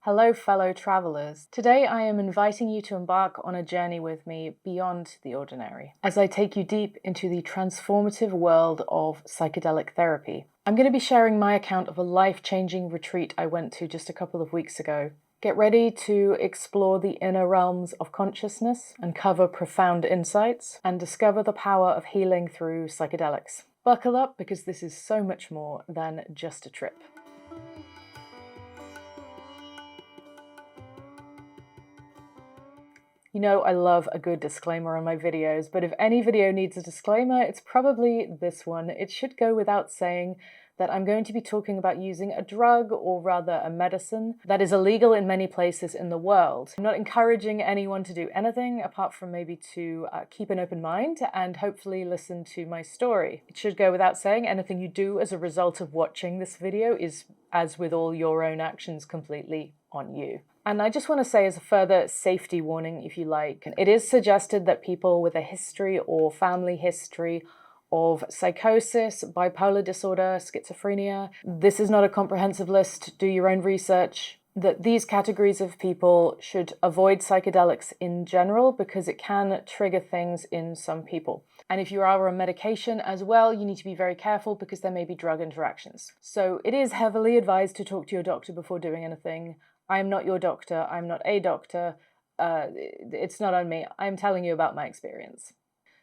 Hello, fellow travelers. Today I am inviting you to embark on a journey with me beyond the ordinary, as I take you deep into the transformative world of psychedelic therapy. I'm going to be sharing my account of a life-changing retreat I went to just a couple of weeks ago. Get ready to explore the inner realms of consciousness, uncover profound insights, and discover the power of healing through psychedelics. Buckle up, because this is so much more than just a trip. You know, I love a good disclaimer on my videos, but if any video needs a disclaimer, it's probably this one. It should go without saying that I'm going to be talking about using a drug, or rather a medicine, that is illegal in many places in the world. I'm not encouraging anyone to do anything apart from maybe to keep an open mind and hopefully listen to my story. It should go without saying, anything you do as a result of watching this video is, as with all your own actions, completely on you. And I just want to say, as a further safety warning, if you like, it is suggested that people with a history or family history of psychosis, bipolar disorder, schizophrenia, this is not a comprehensive list, do your own research, that these categories of people should avoid psychedelics in general because it can trigger things in some people. And if you are on medication as well, you need to be very careful because there may be drug interactions. So it is heavily advised to talk to your doctor before doing anything. I am not your doctor, I'm not a doctor, it's not on me, I'm telling you about my experience.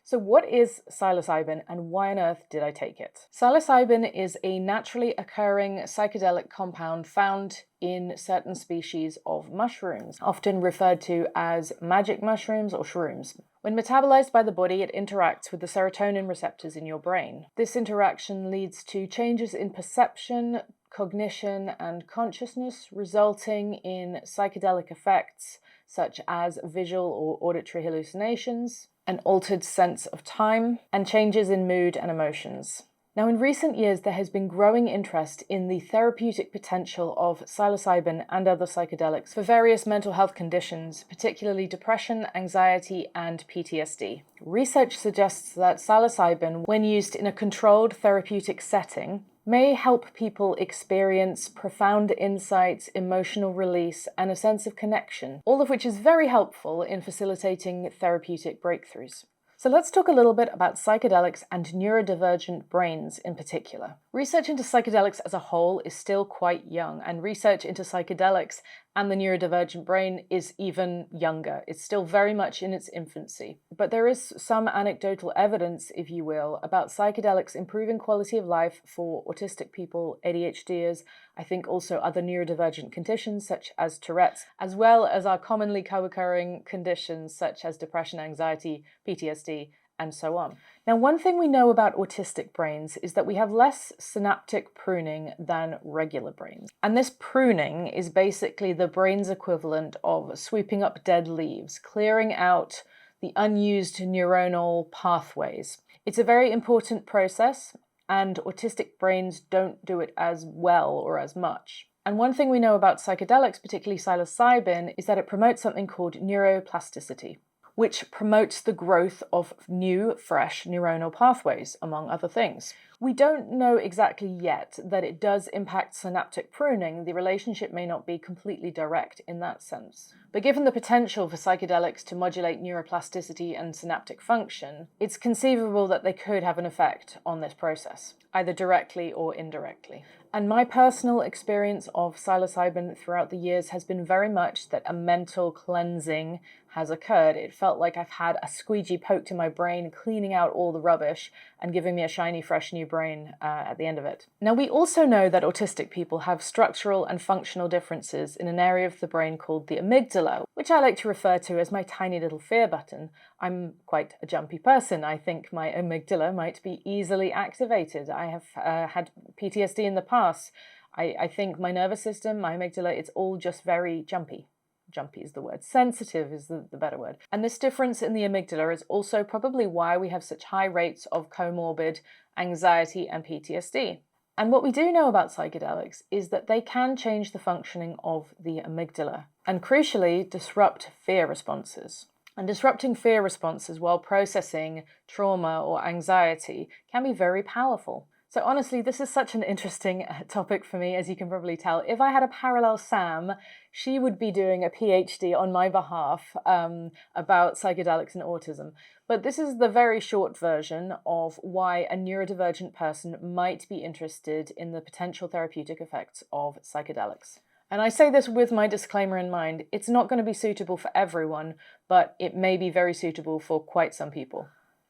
So what is psilocybin and why on earth did I take it? Psilocybin is a naturally occurring psychedelic compound found in certain species of mushrooms, often referred to as magic mushrooms or shrooms. When metabolized by the body, it interacts with the serotonin receptors in your brain. This interaction leads to changes in perception, cognition, and consciousness, resulting in psychedelic effects such as visual or auditory hallucinations, an altered sense of time, and changes in mood and emotions. Now, in recent years, there has been growing interest in the therapeutic potential of psilocybin and other psychedelics for various mental health conditions, particularly depression, anxiety, and PTSD. Research suggests that psilocybin, when used in a controlled therapeutic setting, may help people experience profound insights, emotional release, and a sense of connection, all of which is very helpful in facilitating therapeutic breakthroughs. So let's talk a little bit about psychedelics and neurodivergent brains in particular. Research into psychedelics as a whole is still quite young, and research into psychedelics and the neurodivergent brain is even younger. It's still very much in its infancy. But there is some anecdotal evidence, if you will, about psychedelics improving quality of life for autistic people, ADHDers, I think also other neurodivergent conditions such as Tourette's, as well as our commonly co-occurring conditions such as depression, anxiety, PTSD, and so on. Now, one thing we know about autistic brains is that we have less synaptic pruning than regular brains. And this pruning is basically the brain's equivalent of sweeping up dead leaves, clearing out the unused neuronal pathways. It's a very important process, and autistic brains don't do it as well or as much. And one thing we know about psychedelics, particularly psilocybin, is that it promotes something called neuroplasticity, which promotes the growth of new, fresh neuronal pathways, among other things. We don't know exactly yet that it does impact synaptic pruning. The relationship may not be completely direct in that sense. But given the potential for psychedelics to modulate neuroplasticity and synaptic function, it's conceivable that they could have an effect on this process, either directly or indirectly. And my personal experience of psilocybin throughout the years has been very much that a mental cleansing has occurred. It felt like I've had a squeegee poked in my brain, cleaning out all the rubbish and giving me a shiny, fresh new brain at the end of it. Now, we also know that autistic people have structural and functional differences in an area of the brain called the amygdala, which I like to refer to as my tiny little fear button. I'm quite a jumpy person. I think my amygdala might be easily activated. I have had PTSD in the past. I think my nervous system, my amygdala, it's all just very jumpy. Jumpy is the word. Sensitive is the better word. And this difference in the amygdala is also probably why we have such high rates of comorbid anxiety and PTSD. And what we do know about psychedelics is that they can change the functioning of the amygdala and, crucially, disrupt fear responses. And disrupting fear responses while processing trauma or anxiety can be very powerful. So honestly, this is such an interesting topic for me, as you can probably tell. If I had a parallel Sam, she would be doing a PhD on my behalf about psychedelics and autism. But this is the very short version of why a neurodivergent person might be interested in the potential therapeutic effects of psychedelics. And I say this with my disclaimer in mind. It's not going to be suitable for everyone, but it may be very suitable for quite some people.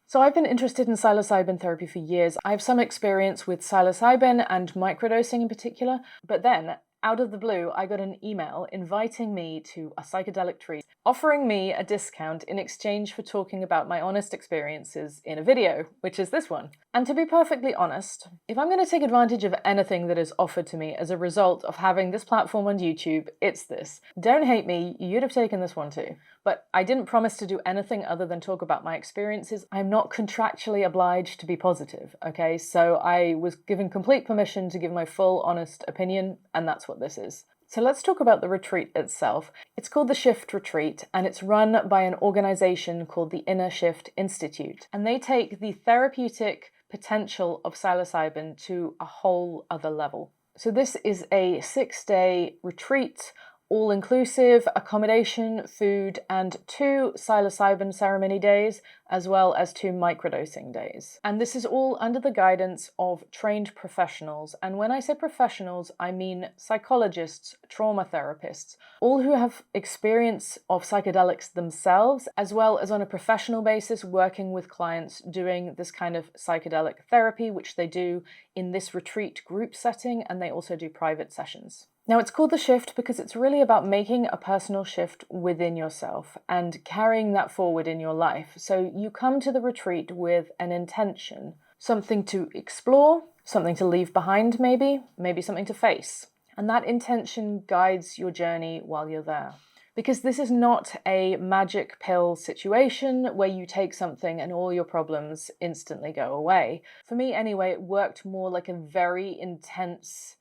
So I've been interested in psilocybin therapy for years. I have some experience with psilocybin and microdosing in particular, but then out of the blue, I got an email inviting me to a psychedelic treat, offering me a discount in exchange for talking about my honest experiences in a video, which is this one. And to be perfectly honest, if I'm going to take advantage of anything that is offered to me as a result of having this platform on YouTube, it's this. Don't hate me, you'd have taken this one too. But I didn't promise to do anything other than talk about my experiences. I'm not contractually obliged to be positive, okay? So I was given complete permission to give my full, honest opinion, and that's what this is. So let's talk about the retreat itself. It's called the Shift Retreat, and it's run by an organization called the Inner Shift Institute. And they take the therapeutic potential of psilocybin to a whole other level. So this is a 6-day retreat, all-inclusive, accommodation, food, and 2 psilocybin ceremony days, as well as 2 microdosing days. And this is all under the guidance of trained professionals. And when I say professionals, I mean psychologists, trauma therapists, all who have experience of psychedelics themselves, as well as on a professional basis working with clients doing this kind of psychedelic therapy, which they do in this retreat group setting, and they also do private sessions. Now, it's called the shift because it's really about making a personal shift within yourself and carrying that forward in your life. So you come to the retreat with an intention, something to explore, something to leave behind maybe something to face. And that intention guides your journey while you're there. Because this is not a magic pill situation where you take something and all your problems instantly go away. For me anyway, it worked more like a very intense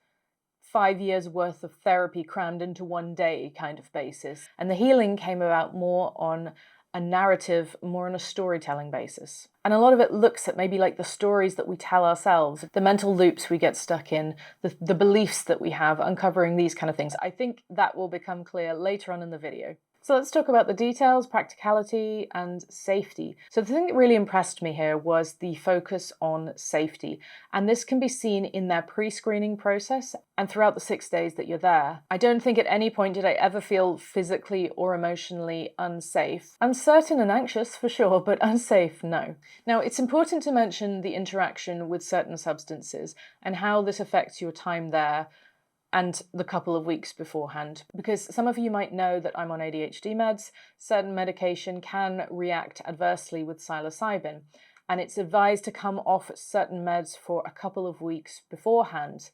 5 years worth of therapy crammed into one day kind of basis. And the healing came about more on a narrative, more on a storytelling basis. And a lot of it looks at maybe like the stories that we tell ourselves, the mental loops we get stuck in, the beliefs that we have, uncovering these kind of things. I think that will become clear later on in the video. So let's talk about the details, practicality, and safety. So the thing that really impressed me here was the focus on safety. And this can be seen in their pre-screening process and throughout the 6 days that you're there. I don't think at any point did I ever feel physically or emotionally unsafe. Uncertain and anxious for sure, but unsafe, no. Now, it's important to mention the interaction with certain substances and how this affects your time there and the couple of weeks beforehand. Because some of you might know that I'm on ADHD meds. Certain medication can react adversely with psilocybin, and it's advised to come off certain meds for a couple of weeks beforehand,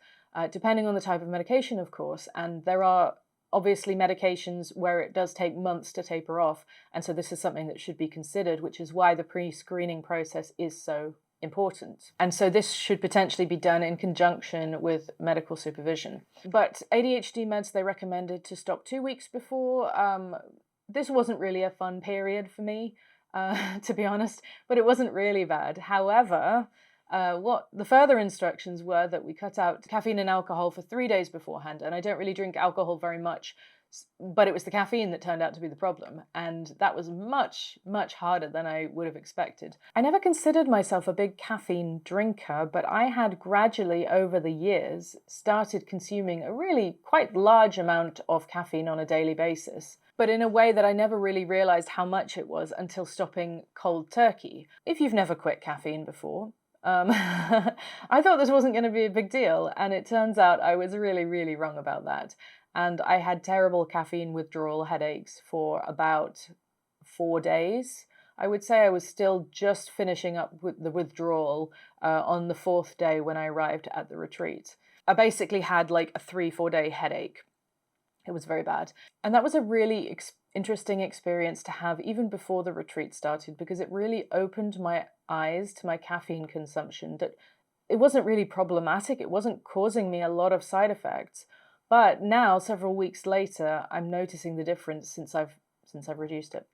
depending on the type of medication, of course. And there are obviously medications where it does take months to taper off, and so this is something that should be considered, which is why the pre-screening process is so important. And so this should potentially be done in conjunction with medical supervision. But ADHD meds, they recommended to stop 2 weeks before. This wasn't really a fun period for me, to be honest, but it wasn't really bad. However, what the further instructions were that we cut out caffeine and alcohol for 3 days beforehand. And I don't really drink alcohol very much, but it was the caffeine that turned out to be the problem. And that was much, much harder than I would have expected. I never considered myself a big caffeine drinker, but I had gradually over the years started consuming a really quite large amount of caffeine on a daily basis, but in a way that I never really realized how much it was until stopping cold turkey. If you've never quit caffeine before, I thought this wasn't going to be a big deal, and it turns out I was really, really wrong about that. And I had terrible caffeine withdrawal headaches for about 4 days. I would say I was still just finishing up with the withdrawal on the 4th day when I arrived at the retreat. I basically had like a 3-4 day headache. It was very bad. And that was a really interesting experience to have even before the retreat started, because it really opened my eyes to my caffeine consumption, that it wasn't really problematic. It wasn't causing me a lot of side effects. But now, several weeks later, I'm noticing the difference since I've reduced it.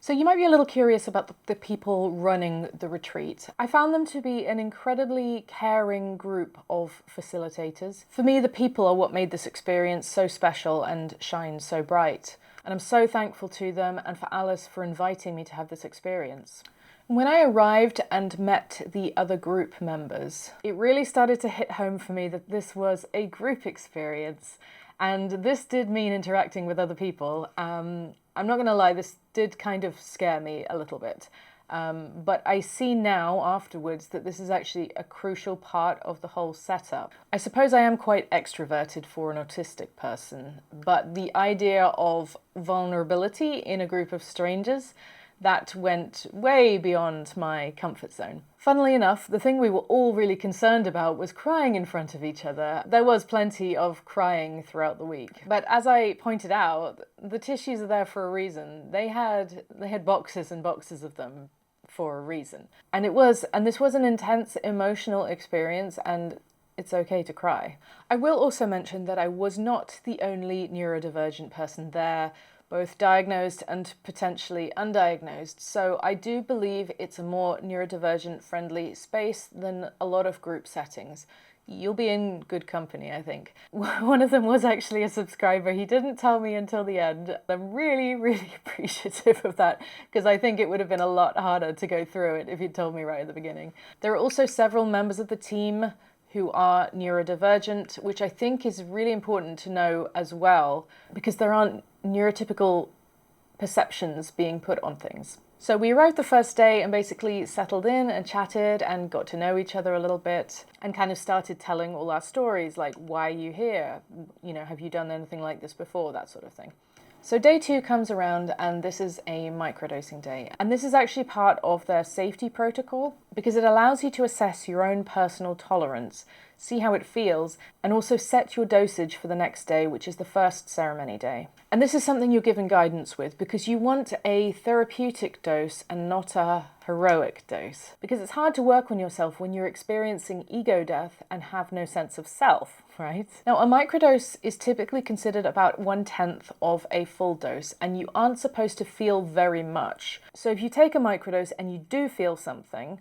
So you might be a little curious about the people running the retreat. I found them to be an incredibly caring group of facilitators. For me, the people are what made this experience so special and shine so bright. And I'm so thankful to them and for Alice for inviting me to have this experience. When I arrived and met the other group members, it really started to hit home for me that this was a group experience. And this did mean interacting with other people. I'm not going to lie, this did kind of scare me a little bit. But I see now afterwards that this is actually a crucial part of the whole setup. I suppose I am quite extroverted for an autistic person, but the idea of vulnerability in a group of strangers, that went way beyond my comfort zone. Funnily enough, the thing we were all really concerned about was crying in front of each other. There was plenty of crying throughout the week. But as I pointed out, the tissues are there for a reason. They had boxes and boxes of them for a reason. And this was an intense emotional experience, and it's okay to cry. I will also mention that I was not the only neurodivergent person there, both diagnosed and potentially undiagnosed. So I do believe it's a more neurodivergent friendly space than a lot of group settings. You'll be in good company, I think. One of them was actually a subscriber. He didn't tell me until the end. I'm really, really appreciative of that, because I think it would have been a lot harder to go through it if he'd told me right at the beginning. There are also several members of the team who are neurodivergent, which I think is really important to know as well, because there aren't neurotypical perceptions being put on things. So we arrived the first day and basically settled in and chatted and got to know each other a little bit and kind of started telling all our stories, like, why are you here? You know, have you done anything like this before? That sort of thing. So day 2 comes around and this is a microdosing day. And this is actually part of their safety protocol because it allows you to assess your own personal tolerance, see how it feels, and also set your dosage for the next day, which is the first ceremony day. And this is something you're given guidance with because you want a therapeutic dose and not a heroic dose. Because it's hard to work on yourself when you're experiencing ego death and have no sense of self, right? Now, a microdose is typically considered about 1/10 of a full dose, and you aren't supposed to feel very much. So if you take a microdose and you do feel something,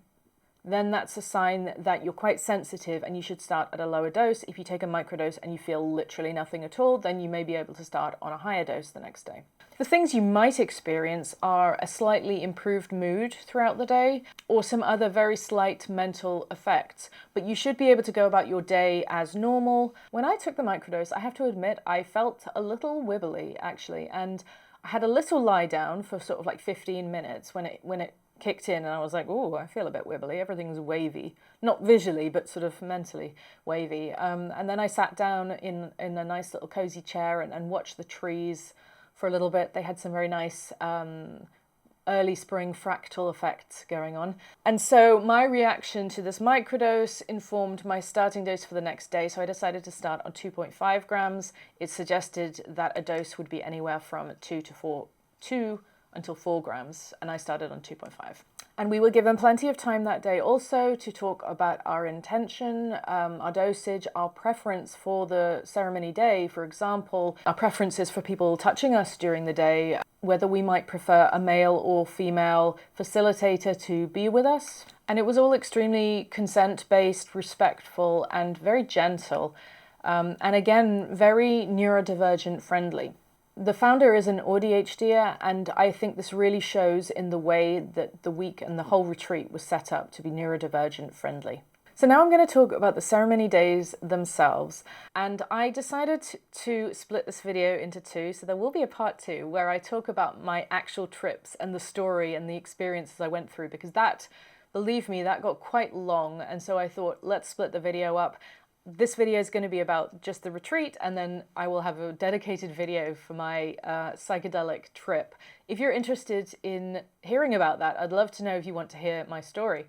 then that's a sign that you're quite sensitive and you should start at a lower dose. If you take a microdose and you feel literally nothing at all, then you may be able to start on a higher dose the next day. The things you might experience are a slightly improved mood throughout the day or some other very slight mental effects, but you should be able to go about your day as normal. When I took the microdose, I have to admit, I felt a little wibbly actually, and I had a little lie down for sort of like 15 minutes when it kicked in, and I was like, oh, I feel a bit wibbly. Everything's wavy, not visually, but sort of mentally wavy. And then I sat down in a nice little cozy chair and watched the trees for a little bit. They had some very nice early spring fractal effects going on. And so my reaction to this microdose informed my starting dose for the next day. So I decided to start on 2.5 grams. It suggested that a dose would be anywhere from 2 until 4 grams, and I started on 2.5. And we were given plenty of time that day also to talk about our intention, our dosage, our preference for the ceremony day. For example, our preferences for people touching us during the day, whether we might prefer a male or female facilitator to be with us. And it was all extremely consent-based, respectful, and very gentle. And again, very neurodivergent friendly. The founder is an ADHDer, and I think this really shows in the way that the week and the whole retreat was set up to be neurodivergent friendly. So now I'm going to talk about the ceremony days themselves, and I decided to split this video into 2, so there will be a part 2 where I talk about my actual trips and the story and the experiences I went through, because that, believe me, that got quite long, and so I thought, let's split the video up. This video is going to be about just the retreat, and then I will have a dedicated video for my psychedelic trip. If you're interested in hearing about that, I'd love to know if you want to hear my story.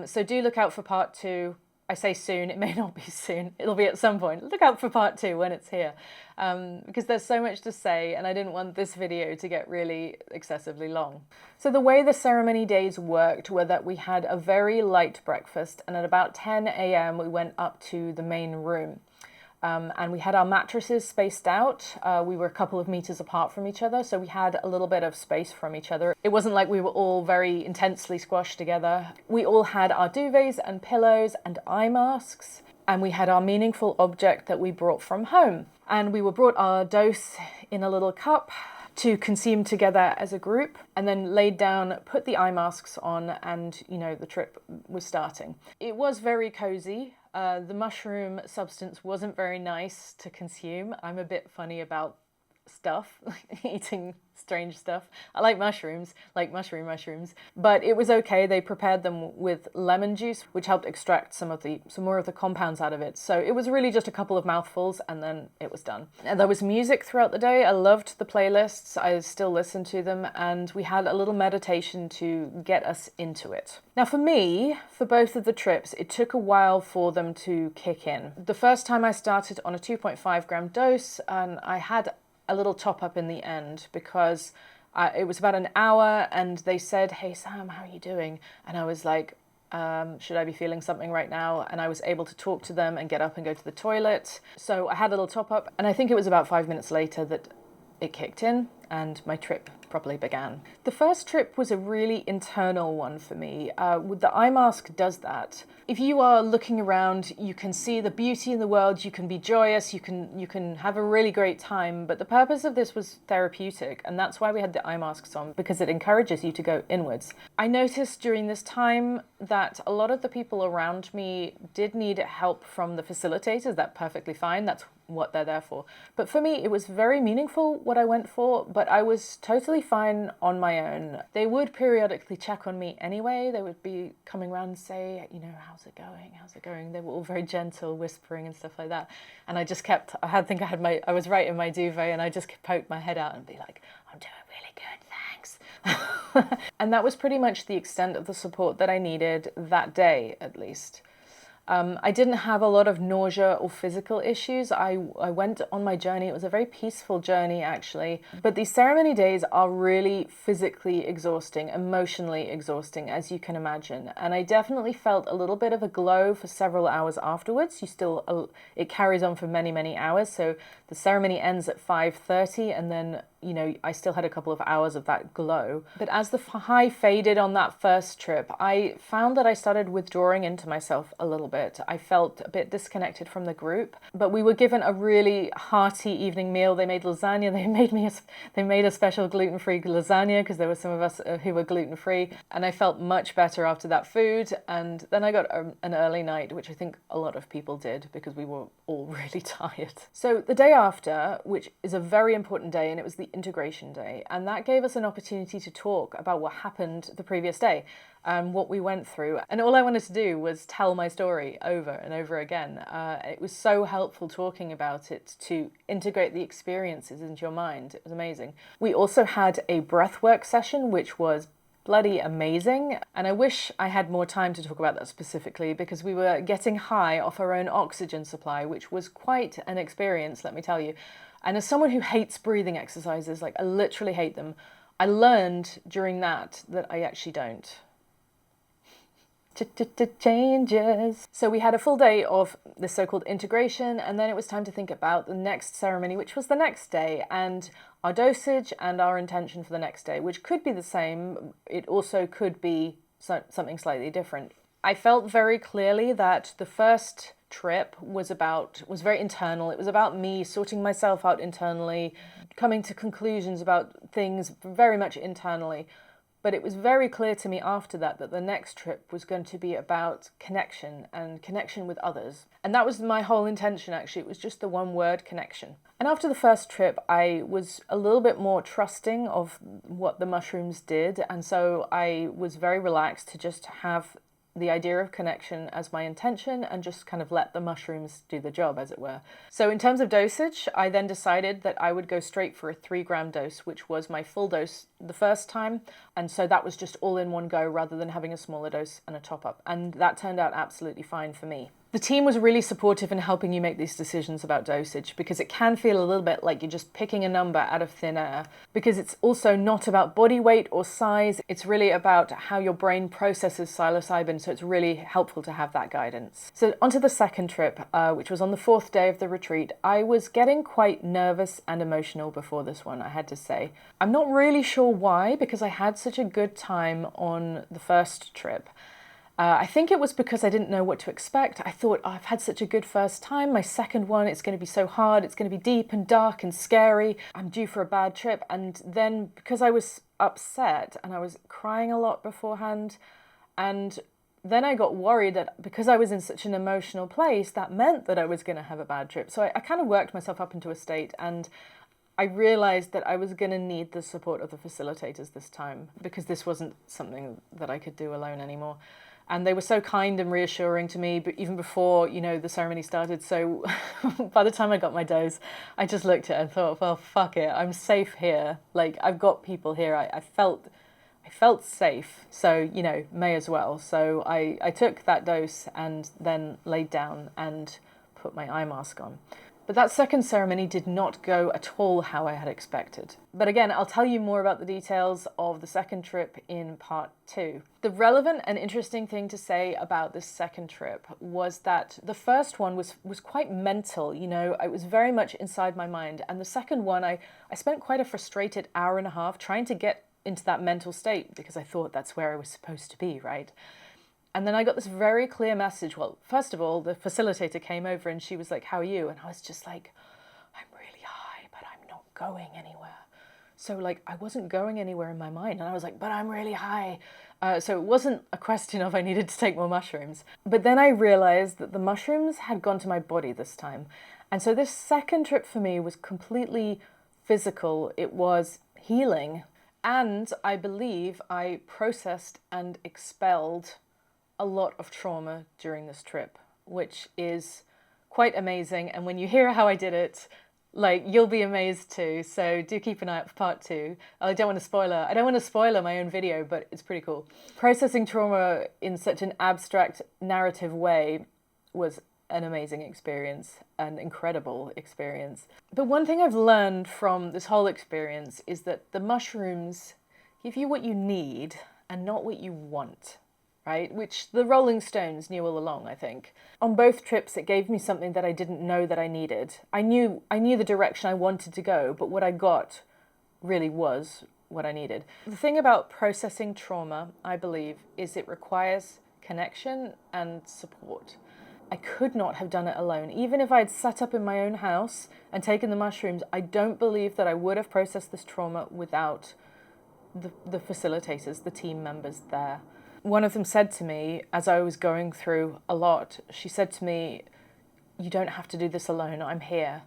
So do look out for part 2. I say soon, it may not be soon, it'll be at some point. Look out for part 2 when it's here, because there's so much to say and I didn't want this video to get really excessively long. So the way the ceremony days worked were that we had a very light breakfast, and at about 10 a.m. we went up to the main room. And we had our mattresses spaced out. We were a couple of meters apart from each other, so we had a little bit of space from each other. It wasn't like we were all very intensely squashed together. We all had our duvets and pillows and eye masks, and we had our meaningful object that we brought from home. And we were brought our dose in a little cup to consume together as a group, and then laid down, put the eye masks on, and, the trip was starting. It was very cozy. The mushroom substance wasn't very nice to consume. I'm a bit funny about stuff, eating strange stuff. I like mushrooms, like mushrooms, but it was okay. They prepared them with lemon juice, which helped extract some more of the compounds out of it. So it was really just a couple of mouthfuls, and then it was done. And there was music throughout the day. I loved the playlists. I still listen to them, and we had a little meditation to get us into it. Now for me, for both of the trips, it took a while for them to kick in. The first time I started on a 2.5 gram dose, and I had a little top up in the end because it was about an hour, and they said, "Hey Sam, how are you doing?" And I was like, should I be feeling something right now? And I was able to talk to them and get up and go to the toilet. So I had a little top up, and I think it was about 5 minutes later that it kicked in and my trip properly began. The first trip was a really internal one for me. With the eye mask does that. If you are looking around, you can see the beauty in the world, you can be joyous, you can have a really great time, but the purpose of this was therapeutic, and that's why we had the eye masks on, because it encourages you to go inwards. I noticed during this time that a lot of the people around me did need help from the facilitators. That's perfectly fine, that's what they're there for. But for me, it was very meaningful what I went for, but I was totally fine on my own. They would periodically check on me anyway. They would be coming around and say, how's it going? How's it going? They were all very gentle, whispering and stuff like that. And I just kept, I was right in my duvet, and I just poked my head out and be like, I'm doing really good, thanks. And that was pretty much the extent of the support that I needed that day, at least. I didn't have a lot of nausea or physical issues. I went on my journey. It was a very peaceful journey, actually. But these ceremony days are really physically exhausting, emotionally exhausting, as you can imagine. And I definitely felt a little bit of a glow for several hours afterwards. It carries on for many, many hours. So the ceremony ends at 5:30, and then I still had a couple of hours of that glow. But as the high faded on that first trip, I found that I started withdrawing into myself a little bit. I felt a bit disconnected from the group, but we were given a really hearty evening meal. They made lasagna. They made a special gluten-free lasagna because there were some of us who were gluten-free, and I felt much better after that food. And then I got an early night, which I think a lot of people did because we were all really tired. So the day after, which is a very important day, and it was the integration day, and that gave us an opportunity to talk about what happened the previous day, what we went through, and all I wanted to do was tell my story over and over again. It was so helpful talking about it to integrate the experiences into your mind. It was amazing. We also had a breathwork session, which was bloody amazing, and I wish I had more time to talk about that specifically, because we were getting high off our own oxygen supply, which was quite an experience, let me tell you. And as someone who hates breathing exercises, like I literally hate them, I learned during that I actually don't. Changes. So we had a full day of the so-called integration, and then it was time to think about the next ceremony, which was the next day, and our dosage and our intention for the next day, which could be the same. It also could be something slightly different. I felt very clearly that the first trip was very internal. It was about me sorting myself out internally, coming to conclusions about things very much internally. But it was very clear to me after that the next trip was going to be about connection and connection with others. And that was my whole intention, actually. It was just the one word, connection. And after the first trip, I was a little bit more trusting of what the mushrooms did. And so I was very relaxed to just have the idea of connection as my intention and just kind of let the mushrooms do the job, as it were. So in terms of dosage, I then decided that I would go straight for a 3 gram dose, which was my full dose the first time. And so that was just all in one go rather than having a smaller dose and a top up. And that turned out absolutely fine for me. The team was really supportive in helping you make these decisions about dosage, because it can feel a little bit like you're just picking a number out of thin air, because it's also not about body weight or size. It's really about how your brain processes psilocybin, so it's really helpful to have that guidance. So onto the second trip, which was on the 4th day of the retreat. I was getting quite nervous and emotional before this one, I had to say. I'm not really sure why, because I had such a good time on the first trip. I think it was because I didn't know what to expect. I thought, oh, I've had such a good first time. My second one, it's going to be so hard. It's going to be deep and dark and scary. I'm due for a bad trip. And then because I was upset and I was crying a lot beforehand, and then I got worried that because I was in such an emotional place, that meant that I was going to have a bad trip. So I kind of worked myself up into a state, and I realized that I was going to need the support of the facilitators this time, because this wasn't something that I could do alone anymore. And they were so kind and reassuring to me, but even before, the ceremony started. So by the time I got my dose, I just looked at it and thought, well, fuck it, I'm safe here. Like, I've got people here. I felt safe, so, may as well. So I took that dose and then laid down and put my eye mask on. But that second ceremony did not go at all how I had expected. But again, I'll tell you more about the details of the second trip in part 2. The relevant and interesting thing to say about this second trip was that the first one was quite mental, it was very much inside my mind. And the second one, I spent quite a frustrated hour and a half trying to get into that mental state, because I thought that's where I was supposed to be, right? And then I got this very clear message. Well, first of all, the facilitator came over and she was like, how are you? And I was just like, I'm really high, but I'm not going anywhere. So I wasn't going anywhere in my mind. And I was like, but I'm really high. So it wasn't a question of I needed to take more mushrooms. But then I realized that the mushrooms had gone to my body this time. And so this second trip for me was completely physical. It was healing. And I believe I processed and expelled a lot of trauma during this trip, which is quite amazing. And when you hear how I did it, you'll be amazed too. So do keep an eye out for part 2. I don't want to spoiler my own video, but it's pretty cool. Processing trauma in such an abstract narrative way was an amazing experience, an incredible experience. But one thing I've learned from this whole experience is that the mushrooms give you what you need and not what you want. Right? Which the Rolling Stones knew all along, I think. On both trips, it gave me something that I didn't know that I needed. I knew the direction I wanted to go, but what I got really was what I needed. The thing about processing trauma, I believe, is it requires connection and support. I could not have done it alone. Even if I'd sat up in my own house and taken the mushrooms, I don't believe that I would have processed this trauma without the facilitators, the team members there. One of them said to me, as I was going through a lot, she said to me, you don't have to do this alone. I'm here.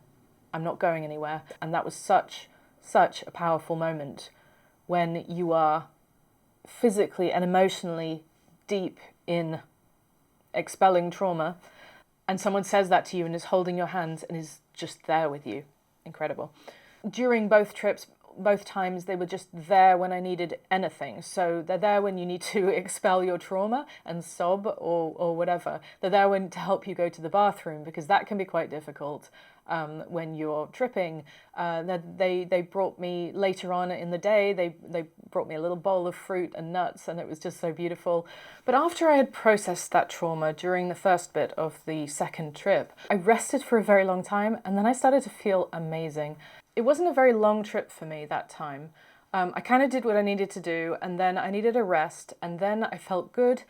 I'm not going anywhere. And that was such a powerful moment when you are physically and emotionally deep in expelling trauma, and someone says that to you and is holding your hands and is just there with you. Incredible. During both trips, both times, they were just there when I needed anything. So they're there when you need to expel your trauma and sob or whatever. They're there to help you go to the bathroom, because that can be quite difficult when you're tripping. They brought me later on in the day, they brought me a little bowl of fruit and nuts, and it was just so beautiful. But after I had processed that trauma during the first bit of the second trip, I rested for a very long time, and then I started to feel amazing. It wasn't a very long trip for me that time. I kind of did what I needed to do, and then I needed a rest, and then I felt good.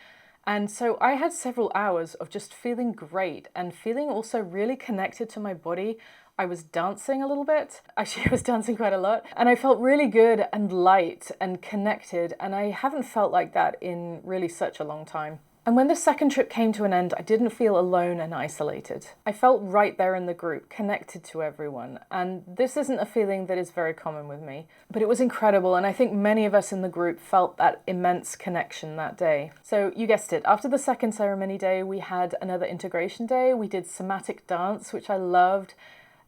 And so I had several hours of just feeling great and feeling also really connected to my body. I was dancing a little bit. Actually, I was dancing quite a lot. And I felt really good and light and connected, and I haven't felt like that in really such a long time. And when the second trip came to an end, I didn't feel alone and isolated. I felt right there in the group, connected to everyone. And this isn't a feeling that is very common with me, but it was incredible. And I think many of us in the group felt that immense connection that day. So you guessed it, after the second ceremony day, we had another integration day. We did somatic dance, which I loved.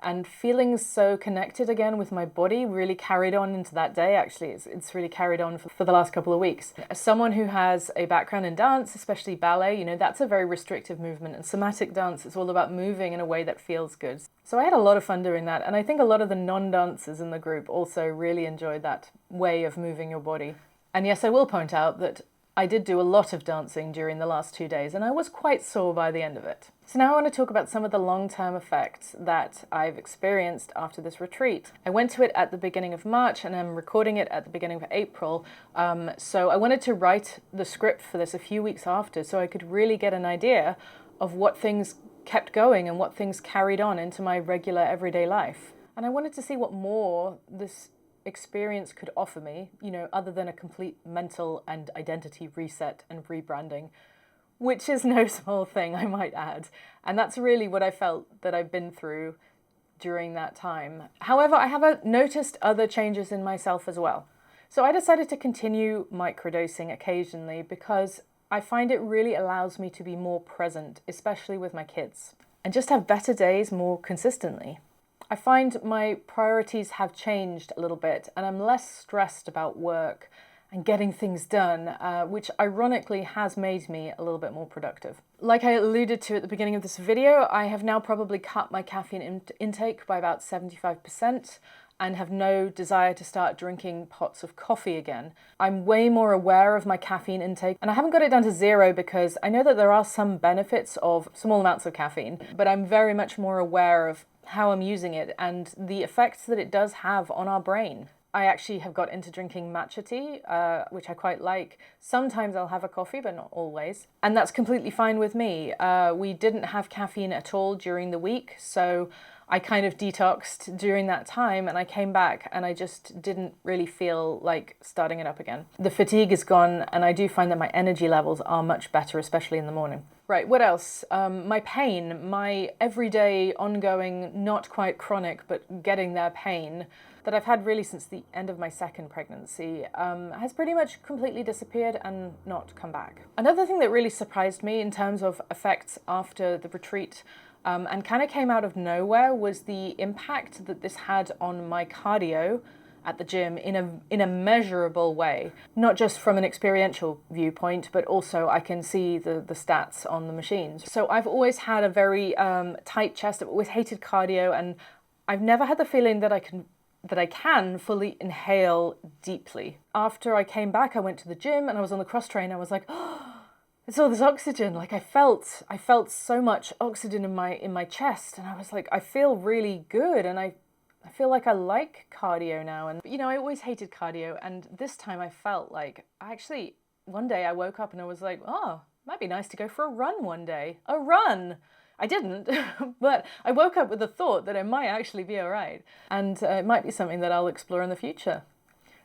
And feeling so connected again with my body really carried on into that day. Actually, it's really carried on for the last couple of weeks. As someone who has a background in dance, especially ballet, you know, that's a very restrictive movement. And somatic dance is all about moving in a way that feels good. So I had a lot of fun doing that. And I think a lot of the non-dancers in the group also really enjoyed that way of moving your body. And yes, I will point out that I did do a lot of dancing during the last 2 days, and I was quite sore by the end of it. So now I want to talk about some of the long-term effects that I've experienced after this retreat. I went to it at the beginning of March, and I'm recording it at the beginning of April. So I wanted to write the script for this a few weeks after, so I could really get an idea of what things kept going and what things carried on into my regular everyday life. And I wanted to see what more this experience could offer me, you know, other than a complete mental and identity reset and rebranding, which is no small thing, I might add. And that's really what I felt that I've been through during that time. However, I have noticed other changes in myself as well. So I decided to continue microdosing occasionally because I find it really allows me to be more present, especially with my kids, and just have better days more consistently. I find my priorities have changed a little bit, and I'm less stressed about work and getting things done, which ironically has made me a little bit more productive. Like I alluded to at the beginning of this video, I have now probably cut my caffeine intake by about 75% and have no desire to start drinking pots of coffee again. I'm way more aware of my caffeine intake, and I haven't got it down to 0 because I know that there are some benefits of small amounts of caffeine, but I'm very much more aware of how I'm using it and the effects that it does have on our brain. I actually have got into drinking matcha tea, which I quite like. Sometimes I'll have a coffee, but not always. And that's completely fine with me. We didn't have caffeine at all during the week, so I kind of detoxed during that time, and I came back and I just didn't really feel like starting it up again. The fatigue is gone, and I do find that my energy levels are much better, especially in the morning. Right, what else? My pain, my everyday, ongoing, not quite chronic, but getting there pain that I've had really since the end of my second pregnancy has pretty much completely disappeared and not come back. Another thing that really surprised me in terms of effects after the retreat and kind of came out of nowhere was the impact that this had on my cardio at the gym in a measurable way. Not just from an experiential viewpoint, but also I can see the stats on the machines. So I've always had a very tight chest. I've always hated cardio, and I've never had the feeling that I can fully inhale deeply. After I came back, I went to the gym and I was on the cross train. I was like, oh, it's all this oxygen. Like I felt so much oxygen in my chest, and I was like, I feel really good, and I feel like I like cardio now. And you know, I always hated cardio, and this time I felt like one day I woke up and I was like, oh, it might be nice to go for a run one day. A run! I didn't, but I woke up with the thought that it might actually be all right, and it might be something that I'll explore in the future.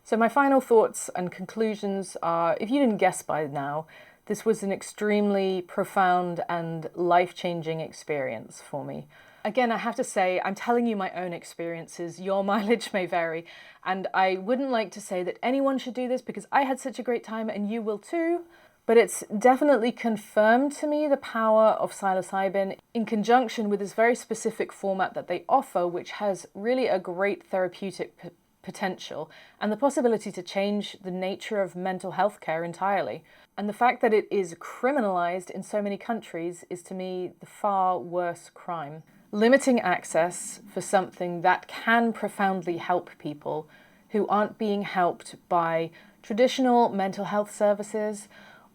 So my final thoughts and conclusions are, if you didn't guess by now, this was an extremely profound and life-changing experience for me. Again, I have to say, I'm telling you my own experiences. Your mileage may vary, and I wouldn't like to say that anyone should do this because I had such a great time and you will too. But it's definitely confirmed to me the power of psilocybin in conjunction with this very specific format that they offer, which has really a great therapeutic potential and the possibility to change the nature of mental health care entirely. And the fact that it is criminalized in so many countries is, to me, the far worse crime. Limiting access for something that can profoundly help people who aren't being helped by traditional mental health services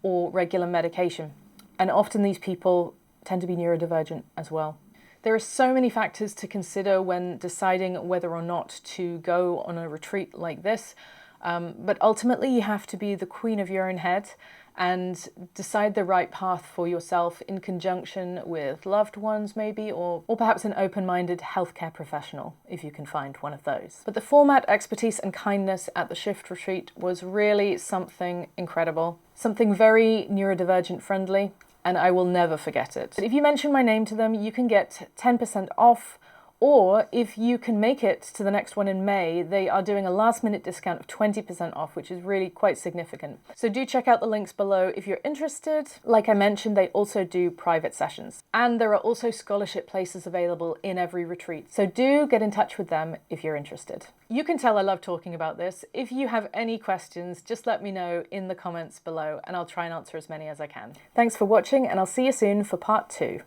or regular medication. And often these people tend to be neurodivergent as well. There are so many factors to consider when deciding whether or not to go on a retreat like this, but ultimately you have to be the queen of your own head and decide the right path for yourself in conjunction with loved ones maybe, or perhaps an open-minded healthcare professional, if you can find one of those. But the format, expertise and kindness at the Shift Retreat was really something incredible, something very neurodivergent friendly, and I will never forget it. But if you mention my name to them, you can get 10% off Or if you can make it to the next one in May, they are doing a last-minute discount of 20% off, which is really quite significant. So do check out the links below if you're interested. Like I mentioned, they also do private sessions. And there are also scholarship places available in every retreat. So do get in touch with them if you're interested. You can tell I love talking about this. If you have any questions, just let me know in the comments below and I'll try and answer as many as I can. Thanks for watching, and I'll see you soon for part 2.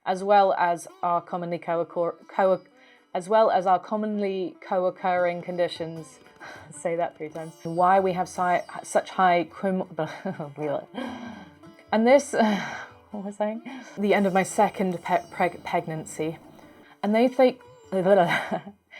As well as our commonly co-occurring conditions. Say that 3 times. Why we have such high and this, what was I saying? The end of my second pregnancy. And they think